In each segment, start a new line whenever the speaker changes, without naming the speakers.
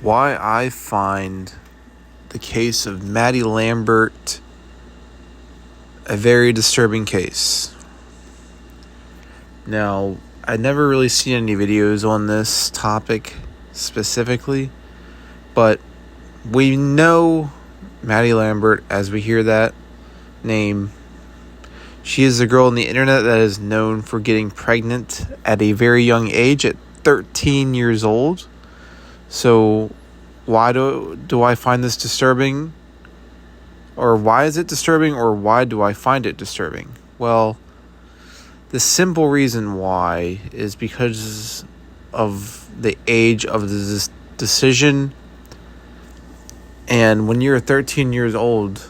why I find the case of Maddie Lambert a very disturbing case. Now, I never really seen any videos on this topic specifically, but we know Maddie Lambert as we hear that name. She is a girl on the internet that is known for getting pregnant at a very young age, at 13 years old. So why do I find this disturbing? Or why is it disturbing, or why do I find it disturbing? Well, the simple reason why is because of the age of this decision. And when you're 13 years old,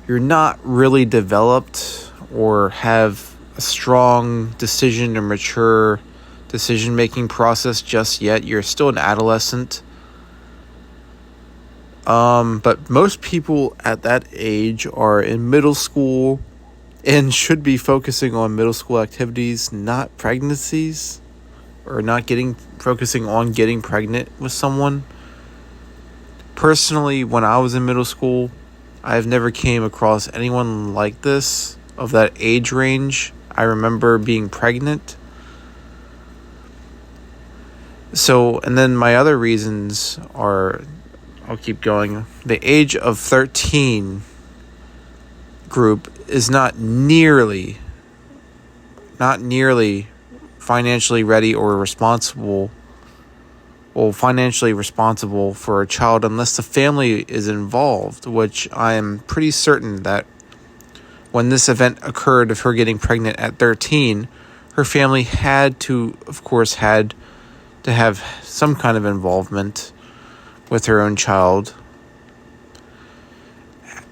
you're not really developed or have a strong decision or mature decision-making process just yet. You're still an adolescent. But most people at that age are in middle school and should be focusing on middle school activities, not pregnancies, or focusing on getting pregnant with someone. Personally, when I was in middle school, I've never came across anyone like this of that age range. I remember being pregnant. So, and then my other reasons are, I'll keep going. The age of 13 group is not nearly financially ready or financially responsible for a child unless the family is involved, which I am pretty certain that when this event occurred of her getting pregnant at 13, her family had to have some kind of involvement with her own child.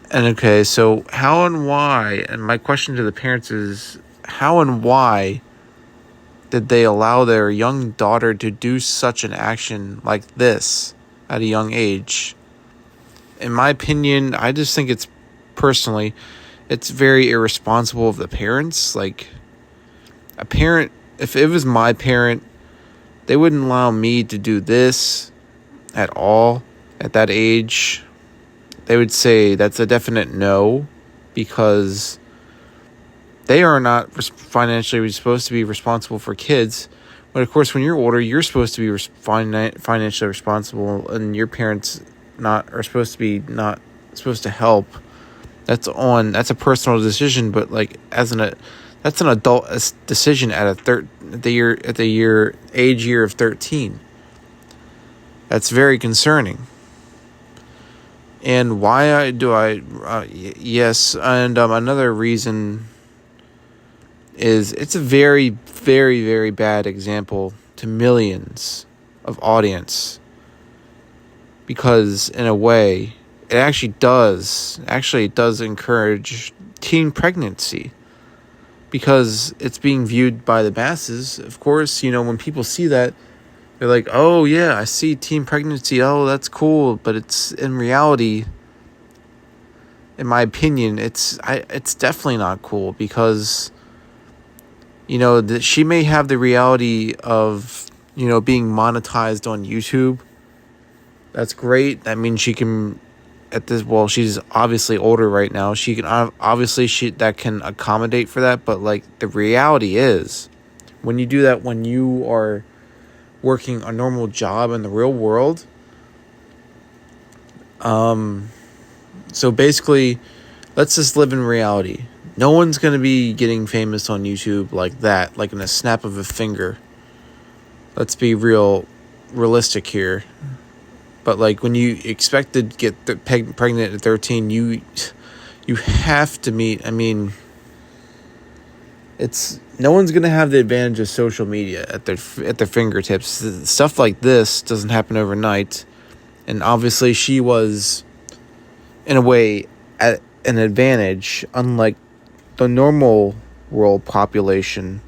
And okay, so how and why, and my question to the parents is, how and why did they allow their young daughter to do such an action like this at a young age? In my opinion, I just think it's very irresponsible of the parents. Like, a parent, if it was my parent, they wouldn't allow me to do this at all at that age. They would say that's a definite no, because they are not financially supposed to be responsible for kids. But of course, when you're older, you're supposed to be financially responsible, and your parents are supposed to help. That's a personal decision, but like that's an adult decision at the age year of 13. That's very concerning. And yes, and another reason is it's a very, very, very bad example to millions of audience, because in a way, it does encourage teen pregnancy, because it's being viewed by the masses. Of course, when people see that, they're like, oh yeah, I see teen pregnancy, oh that's cool, but it's in reality, in my opinion, it's definitely not cool, because that she may have the reality of being monetized on YouTube. That's great. That means she can she's obviously older right now. She can that can accommodate for that, but like the reality is, when you do that, when you are working a normal job in the real world, so basically, let's just live in reality. No one's going to be getting famous on YouTube like that, like in a snap of a finger. Let's be realistic here. But like, when you expect to get pregnant at 13, you have to meet, no one's going to have the advantage of social media at their fingertips. Stuff like this doesn't happen overnight. And obviously she was, in a way, at an advantage, unlike the normal world population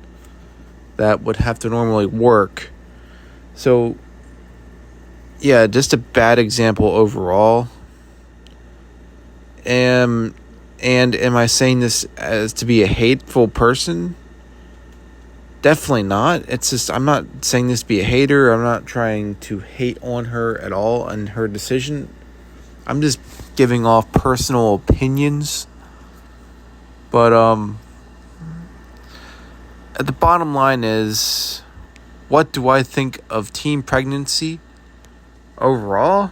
that would have to normally work. So, yeah, just a bad example overall. And am I saying this as to be a hateful person? Definitely not. It's just, I'm not saying this to be a hater. I'm not trying to hate on her at all and her decision. I'm just giving off personal opinions. But at the bottom line is, what do I think of teen pregnancy? Overall,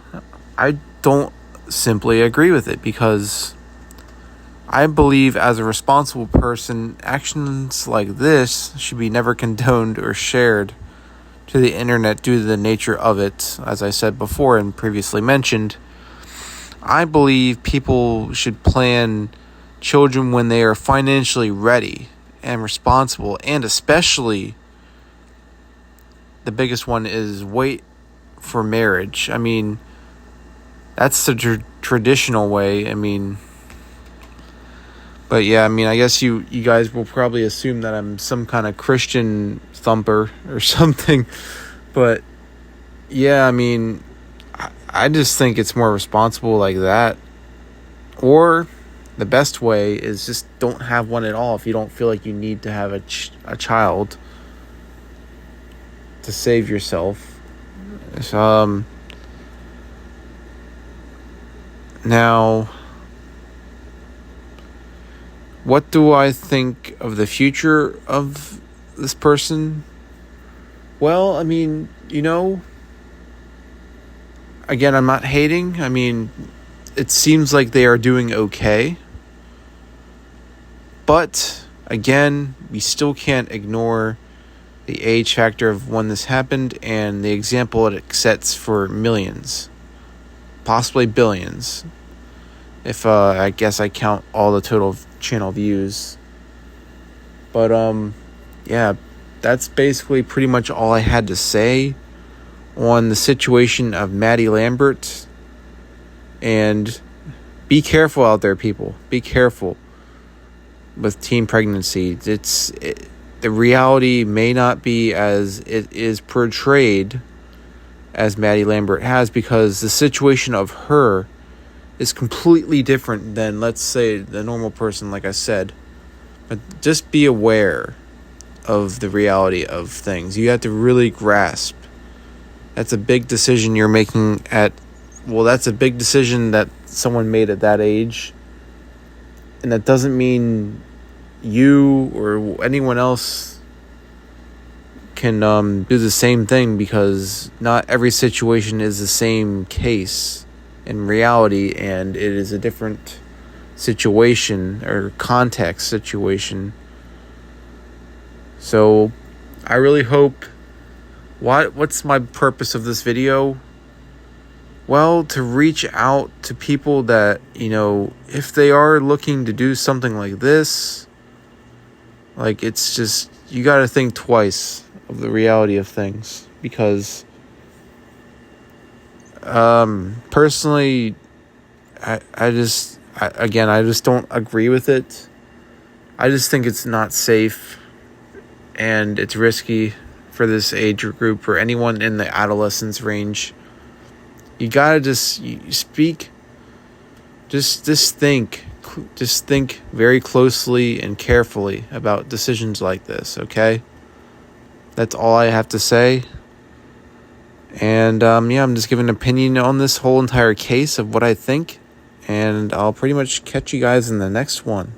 I don't simply agree with it, because I believe as a responsible person, actions like this should be never condoned or shared to the internet due to the nature of it. As I said before and previously mentioned, I believe people should plan children when they are financially ready and responsible, and especially the biggest one is wait for marriage. I mean, that's the traditional way. I mean, but yeah, I mean, I guess you guys will probably assume that I'm some kind of Christian thumper or something. But yeah, I mean, I just think it's more responsible like that. Or the best way is just don't have one at all if you don't feel like you need to have a child to save yourself. Now, what do I think of the future of this person? Well, I mean, again, I'm not hating. I mean, it seems like they are doing okay. But, again, we still can't ignore the age factor of when this happened and the example it sets for millions, possibly billions, if I guess I count all the total channel views. But yeah, that's basically pretty much all I had to say on the situation of Maddie Lambert. And be careful out there, people. Be careful with teen pregnancy. The reality may not be as it is portrayed as Maddie Lambert has, because the situation of her is completely different than, let's say, the normal person, like I said. But just be aware of the reality of things. You have to really grasp. That's a big decision you're making that's a big decision that someone made at that age. And that doesn't mean you or anyone else can do the same thing, because not every situation is the same case in reality, and it is a different situation or context situation. So I really hope, what's my purpose of this video? Well, to reach out to people that, if they are looking to do something like this, like, it's just, you got to think twice of the reality of things, because personally, I just don't agree with it. I just think it's not safe, and it's risky for this age group or anyone in the adolescence range. You gotta just think very closely and carefully about decisions like this, okay? That's all I have to say. And I'm just giving an opinion on this whole entire case of what I think, and I'll pretty much catch you guys in the next one.